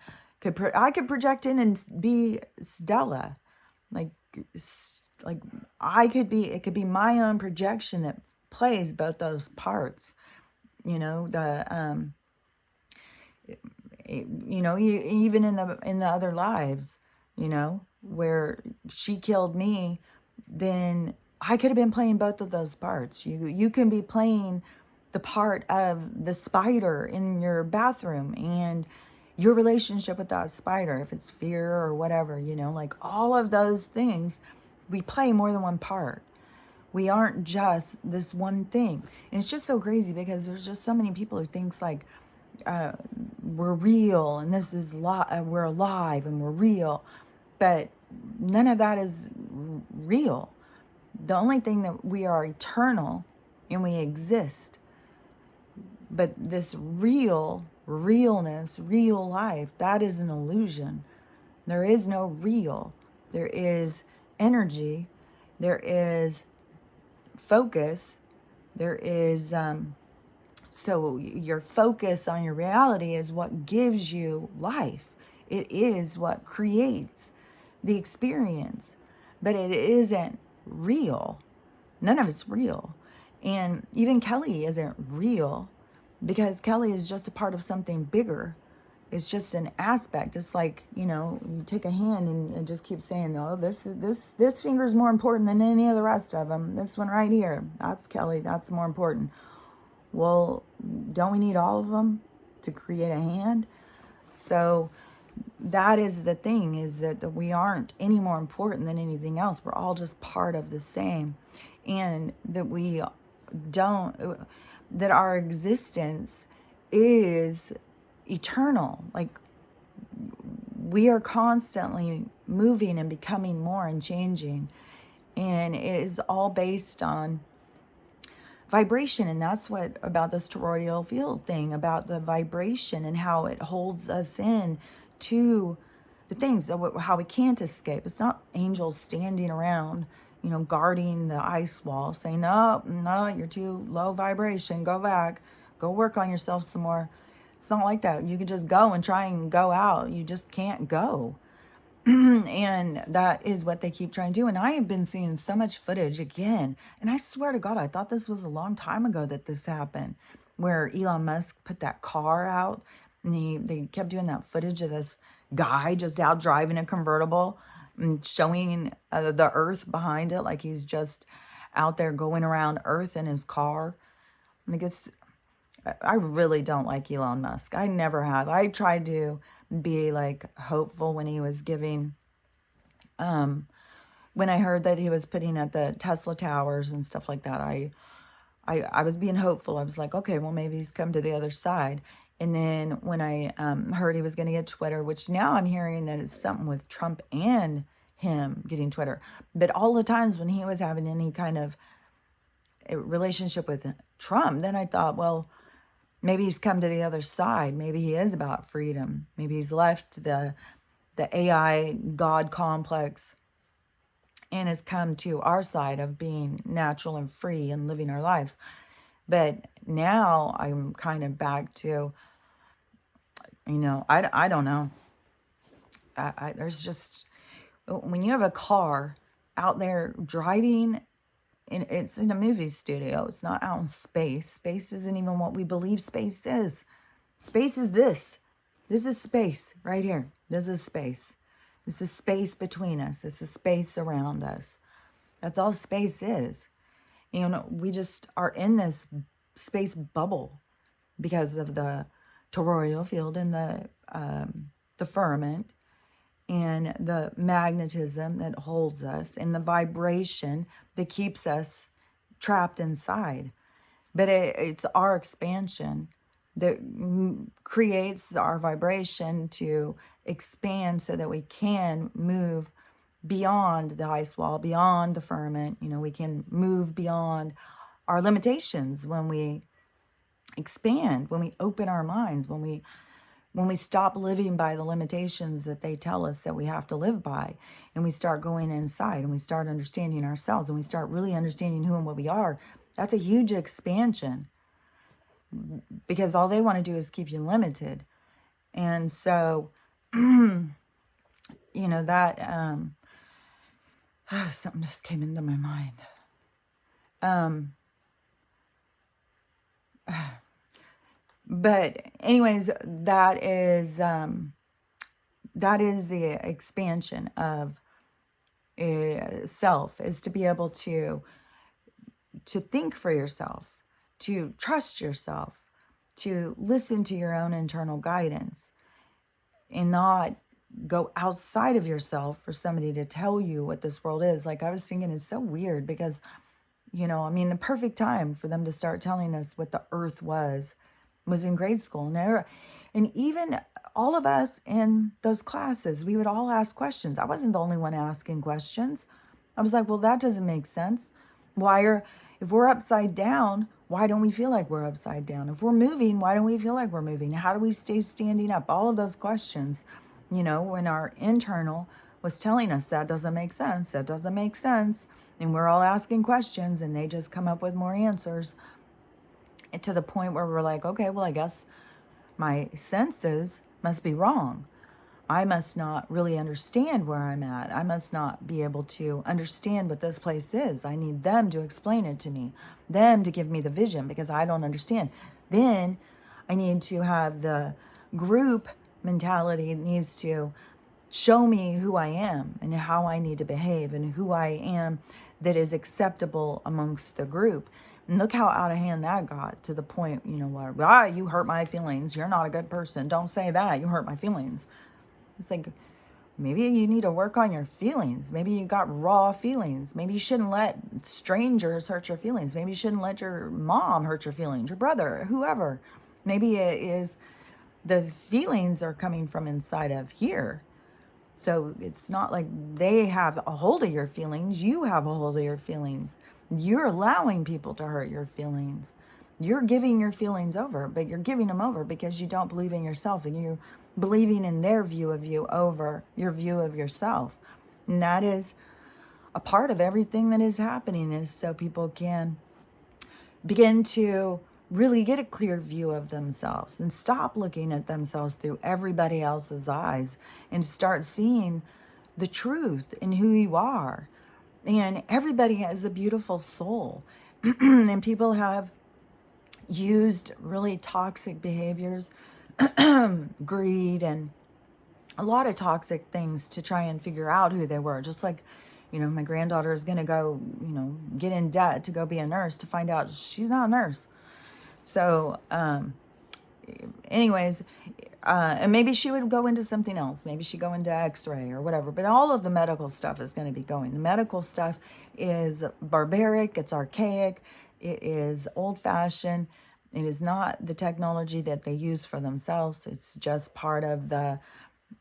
I could project in and be Stella. Like it could be my own projection that plays both those parts. Even in the other lives, where she killed me, then I could have been playing both of those parts. You can be playing the part of the spider in your bathroom and your relationship with that spider, if it's fear or whatever, like all of those things, we play more than one part. We aren't just this one thing. And it's just so crazy because there's just so many people who thinks like, we're real and this is we're alive and we're real, but none of that is real. The only thing that we are eternal and we exist, but this realness, real life, that is an illusion. There is no real. There is energy, there is focus, there is so your focus on your reality is what gives you life. It is what creates the experience, but it isn't real. None of it's real. And even Kelly isn't real because Kelly is just a part of something bigger. It's just an aspect. It's like, you take a hand and just keep saying, oh, this finger is more important than any of the rest of them. This one right here, that's Kelly. That's more important. Well, don't we need all of them to create a hand? So that is the thing, is that we aren't any more important than anything else. We're all just part of the same. And that we don't, that our existence is eternal. Like, we are constantly moving and becoming more and changing. And it is all based on vibration. And that's what about this toroidal field thing, about the vibration and how it holds us in to the things, how we can't escape. It's not angels standing around, guarding the ice wall saying, no, no, you're too low vibration, go back, go work on yourself some more. It's not like that. You can just go and try and go out. You just can't go. And that is what they keep trying to do. And I have been seeing so much footage again. And I swear to God, I thought this was a long time ago that this happened, where Elon Musk put that car out and they kept doing that footage of this guy just out driving a convertible and showing the earth behind it, like he's just out there going around earth in his car. And I really don't like Elon Musk. I never have. I tried to be like hopeful when he was giving, when I heard that he was putting at the Tesla towers and stuff like that. I was being hopeful. I was like, okay, well, maybe he's come to the other side. And then when I heard he was going to get Twitter, which now I'm hearing that it's something with Trump and him getting Twitter. But all the times when he was having any kind of a relationship with Trump, then I thought, well, maybe he's come to the other side. Maybe he is about freedom. Maybe he's left the AI God complex and has come to our side of being natural and free and living our lives. But now I'm kind of back to, I don't know. There's just, when you have a car out there driving, and it's in a movie studio, it's not out in space. Space isn't even what we believe space is. Space is this. This is space right here. This is space. This is space between us. This is space around us. That's all space is. We just are in this space bubble because of the toroidal field and the firmament and the magnetism that holds us and the vibration that keeps us trapped inside. But it's our expansion that creates our vibration to expand so that we can move beyond the ice wall, beyond the firmament. We can move beyond our limitations when we expand, when we open our minds, when we stop living by the limitations that they tell us that we have to live by, and we start going inside and we start understanding ourselves and we start really understanding who and what we are. That's a huge expansion, because all they want to do is keep you limited. And so, that, something just came into my mind. But anyways, that is the expansion of self, is to be able to think for yourself, to trust yourself, to listen to your own internal guidance, and not go outside of yourself for somebody to tell you what this world is. Like I was thinking, it's so weird because, the perfect time for them to start telling us what the earth was in grade school. And even all of us in those classes, we would all ask questions. I wasn't the only one asking questions. I was like, well, that doesn't make sense. If we're upside down, why don't we feel like we're upside down? If we're moving, why don't we feel like we're moving? How do we stay standing up? All of those questions, when our internal was telling us that doesn't make sense, that doesn't make sense. And we're all asking questions and they just come up with more answers, and to the point where we're like, okay, well, I guess my senses must be wrong. I must not really understand where I'm at. I must not be able to understand what this place is. I need them to explain it to me, them to give me the vision because I don't understand. Then I need to have the group mentality. It needs to show me who I am and how I need to behave and who I am that is acceptable amongst the group. And look how out of hand that got, to the point, where, you hurt my feelings. You're not a good person. Don't say that. You hurt my feelings. It's like, maybe you need to work on your feelings. Maybe you got raw feelings. Maybe you shouldn't let strangers hurt your feelings. Maybe you shouldn't let your mom hurt your feelings, your brother, whoever. Maybe it is the feelings are coming from inside of here. So it's not like they have a hold of your feelings. You have a hold of your feelings. You're allowing people to hurt your feelings. You're giving your feelings over, but you're giving them over because you don't believe in yourself, and you're believing in their view of you over your view of yourself. And that is a part of everything that is happening, is so people can begin to really get a clear view of themselves and stop looking at themselves through everybody else's eyes and start seeing the truth in who you are. And everybody has a beautiful soul. And people have used really toxic behaviors, greed, and a lot of toxic things to try and figure out who they were. Just like, my granddaughter is going to go, get in debt to go be a nurse, to find out she's not a nurse. So, anyways, and maybe she would go into something else. Maybe she'd go into x-ray or whatever. But all of the medical stuff is going to be going. The medical stuff is barbaric. It's archaic. It is old-fashioned. It is not the technology that they use for themselves. It's just part of the,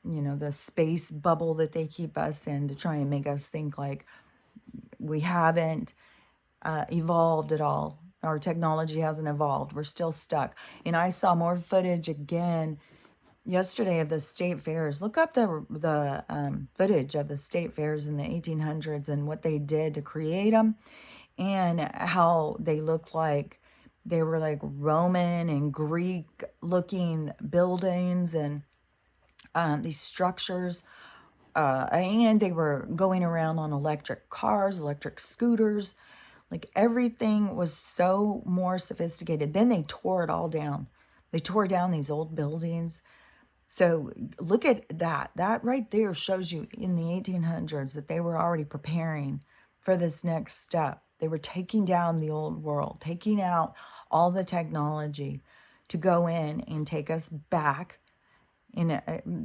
the space bubble that they keep us in to try and make us think like we haven't evolved at all. Our technology hasn't evolved. We're still stuck. And I saw more footage again yesterday of the state fairs. Look up the footage of the state fairs in the 1800s and what they did to create them, and how they looked like they were like Roman and Greek looking buildings and these structures. And they were going around on electric cars, electric scooters. Like, everything was so more sophisticated. Then they tore it all down. They tore down these old buildings. So look at that. That right there shows you in the 1800s that they were already preparing for this next step. They were taking down the old world, taking out all the technology to go in and take us back,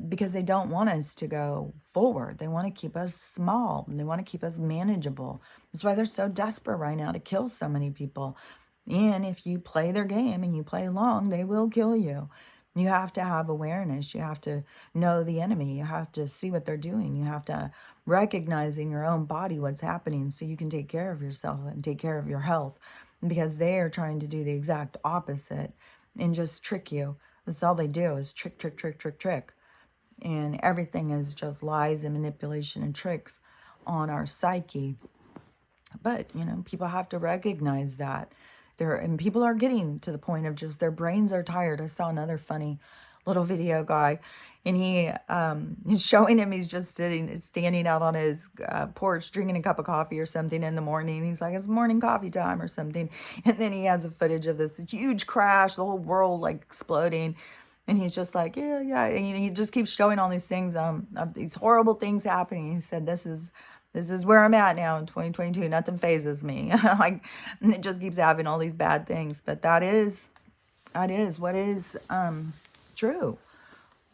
because they don't want us to go forward. They want to keep us small, and they want to keep us manageable. That's why they're so desperate right now to kill so many people. And if you play their game and you play along, they will kill you. You have to have awareness. You have to know the enemy. You have to see what they're doing. You have to recognize in your own body what's happening so you can take care of yourself and take care of your health, because they are trying to do the exact opposite and just trick you. That's all they do, is trick, trick, trick, trick, trick. And everything is just lies and manipulation and tricks on our psyche. But, people have to recognize that. And people are getting to the point of just their brains are tired. I saw another funny little video guy, and he's showing him, he's just standing out on his porch drinking a cup of coffee or something in the morning. He's like, it's morning coffee time or something. And then he has a footage of this huge crash, the whole world like exploding. And he's just like, yeah. And he just keeps showing all these things, of these horrible things happening. He said, this is where I'm at now in 2022. Nothing phases me. Like, and it just keeps having all these bad things. But that is what is true.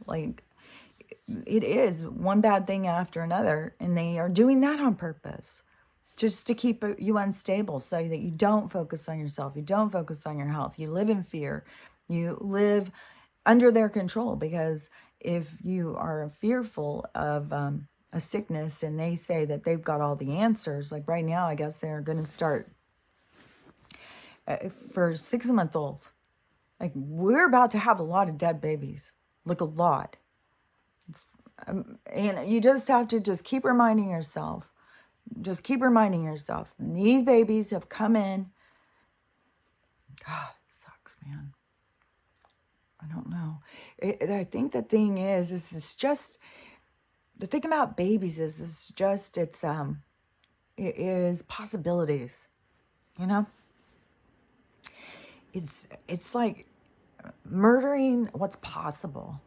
Like, it is one bad thing after another, and they are doing that on purpose, just to keep you unstable, so that you don't focus on yourself, you don't focus on your health, you live in fear, you live under their control. Because if you are fearful of a sickness, and they say that they've got all the answers, like right now, I guess they're going to start for 6-month-olds. Like, we're about to have a lot of dead babies, like a lot. And you just have to just keep reminding yourself, these babies have come in. God, it sucks, man. I don't know. I think the thing is it's just, the thing about babies is it is possibilities, you know? It's like murdering what's possible,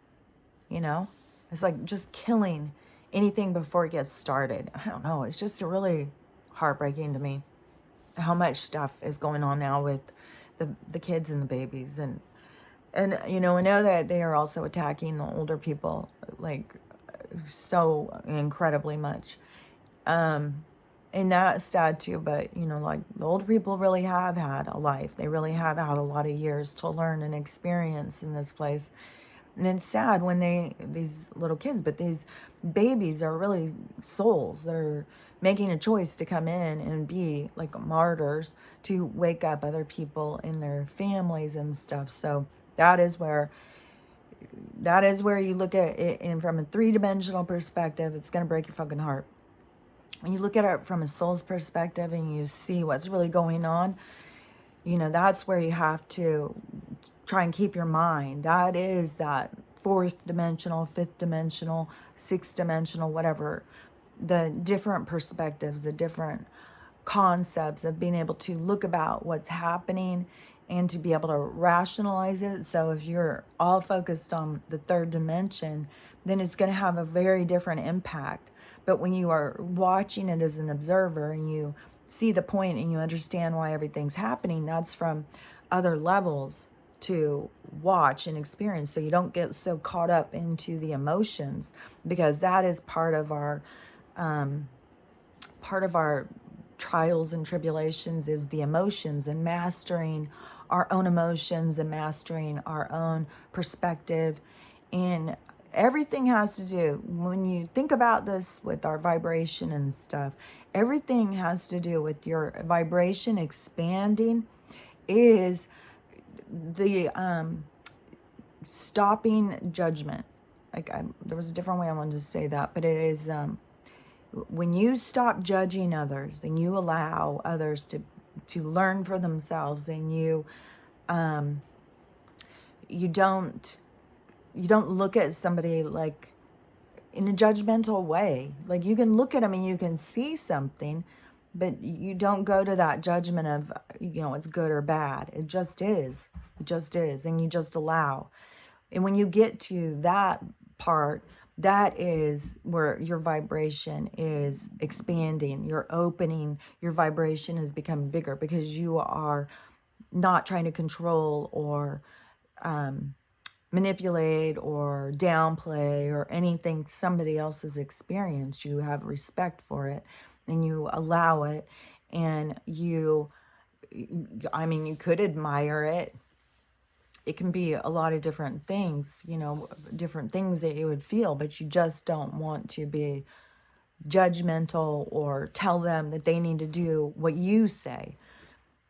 you know? It's like just killing anything before it gets started. I don't know. It's just really heartbreaking to me how much stuff is going on now with the kids and the babies. And you know, I know that they are also attacking the older people like so incredibly much. And that's sad too, but you know, like the older people really have had a life. They really have had a lot of years to learn and experience in this place. And it's sad when these little kids, but these babies are really souls that are making a choice to come in and be like martyrs to wake up other people in their families and stuff. So that is where you look at it, and from a three-dimensional perspective, it's going to break your fucking heart. When you look at it from a soul's perspective and you see what's really going on, you know, that's where you have to try and keep your mind. That is that fourth dimensional, fifth dimensional, sixth dimensional, whatever. The different perspectives, the different concepts of being able to look about what's happening and to be able to rationalize it. So if you're all focused on the third dimension, then it's going to have a very different impact. But when you are watching it as an observer and you see the point and you understand why everything's happening, that's from other levels to watch and experience, so you don't get so caught up into the emotions, because that is part of our trials and tribulations, is the emotions, and mastering our own emotions and mastering our own perspective. And everything has to do, when you think about this with our vibration and stuff, everything has to do with your vibration expanding, is the stopping judgment. There was a different way I wanted to say that, but it is when you stop judging others and you allow others to learn for themselves, and you don't look at somebody like in a judgmental way. Like, you can look at them and you can see something, but you don't go to that judgment of, you know, it's good or bad. It just is. It just is. And you just allow. And when you get to that part, that is where your vibration is expanding. You're opening. Your vibration is becoming bigger because you are not trying to control or manipulate or downplay or anything somebody else has experienced. You have respect for it and you allow it, and you could admire it. It can be a lot of different things, you know, different things that you would feel, but you just don't want to be judgmental or tell them that they need to do what you say,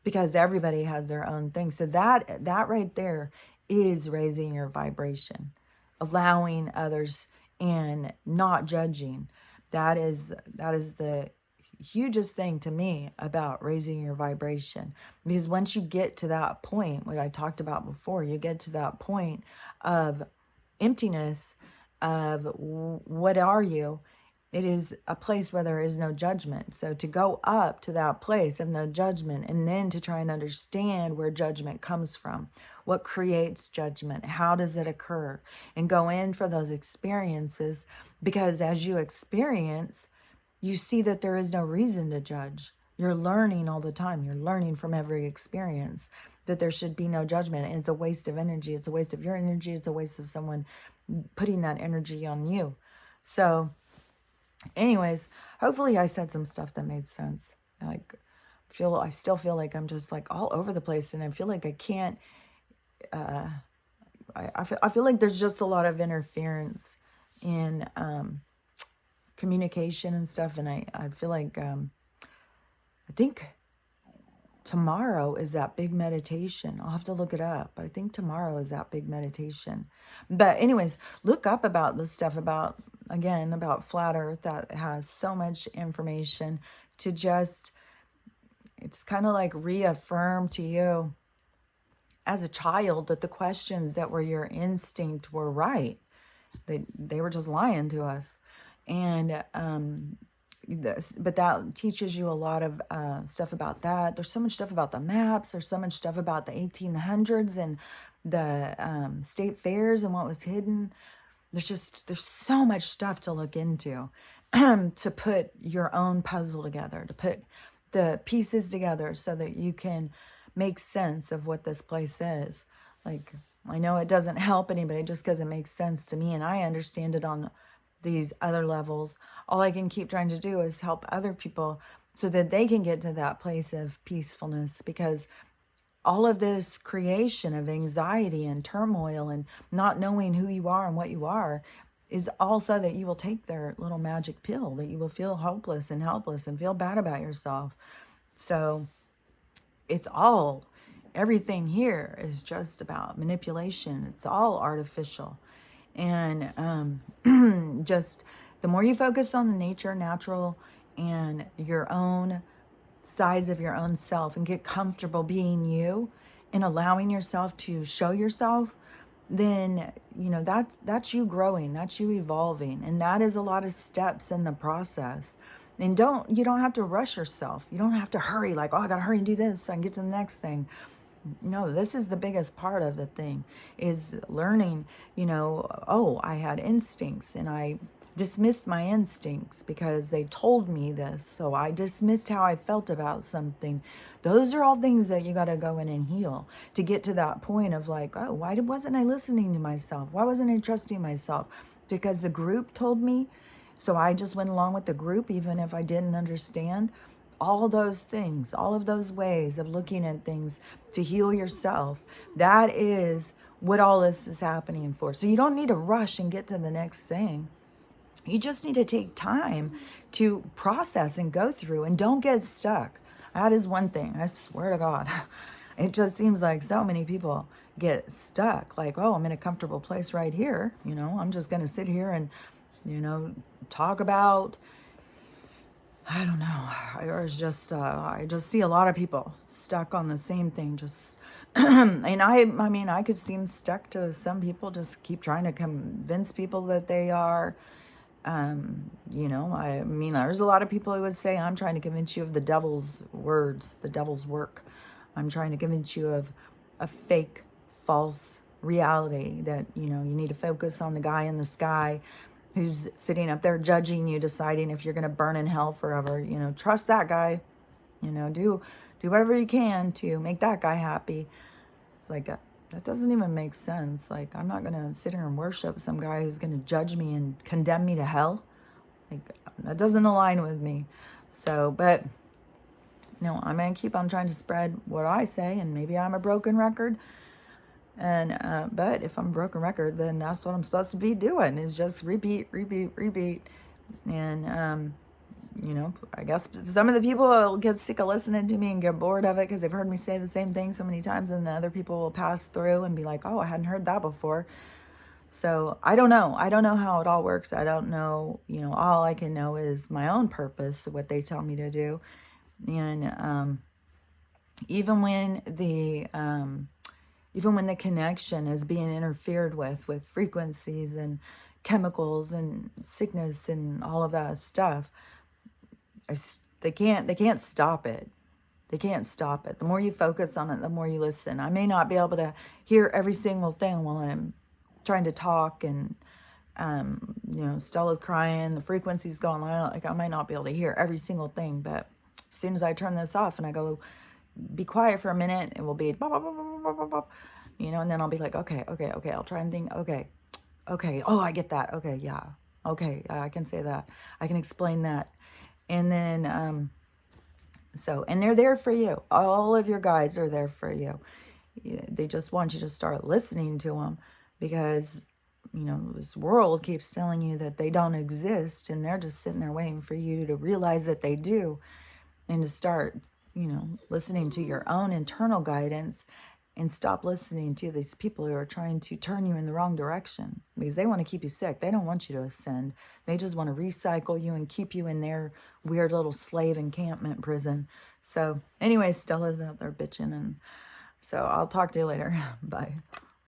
because everybody has their own thing. So that right there is raising your vibration, allowing others and not judging. That is the hugest thing to me about raising your vibration, because once you get to that point, what I talked about before, you get to that point of emptiness, of what are you? It is a place where there is no judgment. So to go up to that place of no judgment, and then to try and understand where judgment comes from, what creates judgment, how does it occur, and go in for those experiences, because as you experience, you see that there is no reason to judge. You're learning all the time. You're learning from every experience that there should be no judgment. And it's a waste of energy. It's a waste of your energy. It's a waste of someone putting that energy on you. So anyways, hopefully I said some stuff that made sense. Like, I still feel like I'm just like all over the place, and I feel like I can't, I feel like there's just a lot of interference in communication and stuff. And I feel like, I think tomorrow is that big meditation. I'll have to look it up, but I think tomorrow is that big meditation. But anyways, look up about this stuff, about flat earth. That has so much information to just, it's kind of like reaffirm to you as a child that the questions that were your instinct were right. They were just lying to us. And but that teaches you a lot of stuff about that. There's so much stuff about the maps. There's so much stuff about the 1800s and the state fairs and what was hidden. There's so much stuff to look into to put your own puzzle together, to put the pieces together so that you can make sense of what this place is. Like, I know it doesn't help anybody just because it makes sense to me and I understand it on these other levels. All I can keep trying to do is help other people so that they can get to that place of peacefulness, because all of this creation of anxiety and turmoil and not knowing who you are and what you are is also that you will take their little magic pill, that you will feel hopeless and helpless and feel bad about yourself. So it's all, everything here is just about manipulation. It's all artificial. And just the more you focus on the nature, natural, and your own sides of your own self and get comfortable being you and allowing yourself to show yourself, then that's you growing, that's you evolving, and that is a lot of steps in the process. And you don't have to rush yourself. You don't have to hurry, like, oh, I gotta hurry and do this so I can get to the next thing. No, this is the biggest part of the thing, is learning, oh, I had instincts and I dismissed my instincts because they told me this. So I dismissed how I felt about something. Those are all things that you got to go in and heal to get to that point of like, oh, why wasn't I listening to myself? Why wasn't I trusting myself? Because the group told me. So I just went along with the group, even if I didn't understand. All those things, all of those ways of looking at things to heal yourself, that is what all this is happening for. So you don't need to rush and get to the next thing. You just need to take time to process and go through, and don't get stuck. That is one thing, I swear to God. It just seems like so many people get stuck. Like, oh, I'm in a comfortable place right here. I'm just going to sit here and, talk about, I don't know. I just see a lot of people stuck on the same thing. Just, and I mean, I could seem stuck to some people, just keep trying to convince people that they are. I mean, there's a lot of people who would say, I'm trying to convince you of the devil's words, the devil's work. I'm trying to convince you of a fake, false reality, that, you need to focus on the guy in the sky who's sitting up there judging you, deciding if you're going to burn in hell forever. Trust that guy, do whatever you can to make that guy happy. It's like, that doesn't even make sense. Like, I'm not going to sit here and worship some guy who's going to judge me and condemn me to hell. Like, that doesn't align with me. So, but, I'm going to keep on trying to spread what I say, and maybe I'm a broken record. And, but if I'm a broken record, then that's what I'm supposed to be doing, is just repeat. And, I guess some of the people will get sick of listening to me and get bored of it because they've heard me say the same thing so many times, and other people will pass through and be like, oh, I hadn't heard that before. So I don't know. I don't know how it all works. I don't know, all I can know is my own purpose, what they tell me to do. And even when the connection is being interfered with frequencies and chemicals and sickness and all of that stuff, they can't stop it. They can't stop it. The more you focus on it, the more you listen. I may not be able to hear every single thing while I'm trying to talk, and Stella's crying, the frequency's going on. Like, I might not be able to hear every single thing, but as soon as I turn this off and I go, be quiet for a minute, it will be blah, blah, blah, blah, blah, blah, blah, and then I'll be like, okay, I'll try and think, okay, oh, I get that, okay, yeah, okay, I can say that, I can explain that. And then and they're there for you. All of your guides are there for you. They just want you to start listening to them, because this world keeps telling you that they don't exist, and they're just sitting there waiting for you to realize that they do, and to start listening to your own internal guidance, and stop listening to these people who are trying to turn you in the wrong direction, because they want to keep you sick. They don't want you to ascend. They just want to recycle you and keep you in their weird little slave encampment prison. So anyway, Stella's out there bitching, and so I'll talk to you later. Bye.